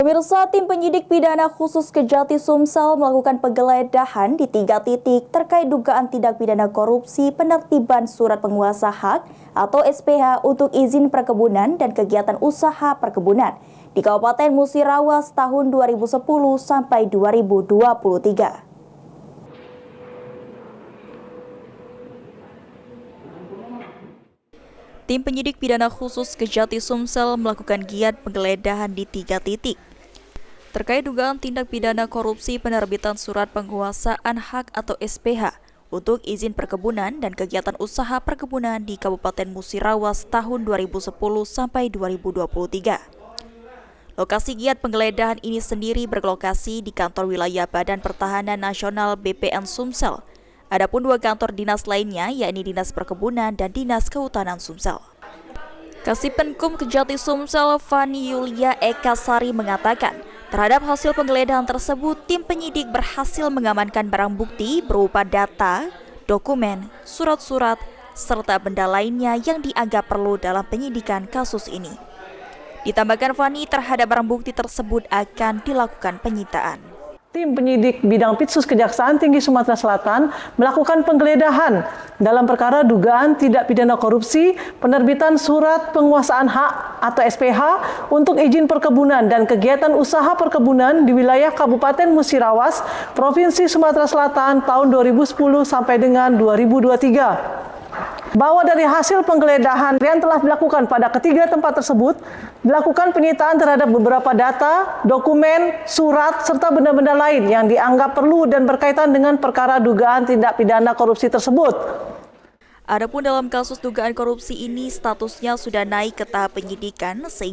Pemirsa, tim penyidik pidana khusus Kejati Sumsel melakukan penggeledahan di 3 titik terkait dugaan tindak pidana korupsi penertiban surat penguasa hak atau SPH untuk izin perkebunan dan kegiatan usaha perkebunan di Kabupaten Musirawas tahun 2010 sampai 2023. Tim penyidik pidana khusus Kejati Sumsel melakukan giat penggeledahan di 3 titik terkait dugaan tindak pidana korupsi penerbitan surat penguasaan hak atau SPH untuk izin perkebunan dan kegiatan usaha perkebunan di Kabupaten Musirawas tahun 2010 sampai 2023. Lokasi giat penggeledahan ini sendiri berlokasi di kantor wilayah Badan Pertahanan Nasional BPN Sumsel. Adapun 2 kantor dinas lainnya, yakni Dinas Perkebunan dan Dinas Kehutanan Sumsel. Kasipenkum Kejati Sumsel Fani Yulia Eka Sari mengatakan, terhadap hasil penggeledahan tersebut, tim penyidik berhasil mengamankan barang bukti berupa data, dokumen, surat-surat, serta benda lainnya yang dianggap perlu dalam penyidikan kasus ini. Ditambahkan Fani, terhadap barang bukti tersebut akan dilakukan penyitaan. Tim penyidik bidang Pitsus Kejaksaan Tinggi Sumatera Selatan melakukan penggeledahan dalam perkara dugaan tindak pidana korupsi penerbitan surat penguasaan hak atau SPH untuk izin perkebunan dan kegiatan usaha perkebunan di wilayah Kabupaten Musirawas, Provinsi Sumatera Selatan tahun 2010 sampai dengan 2023. Bahwa dari hasil penggeledahan yang telah dilakukan pada ketiga tempat tersebut, dilakukan penyitaan terhadap beberapa data, dokumen, surat, serta benda-benda lain yang dianggap perlu dan berkaitan dengan perkara dugaan tindak pidana korupsi tersebut. Adapun dalam kasus dugaan korupsi ini, statusnya sudah naik ke tahap penyidikan, sehingga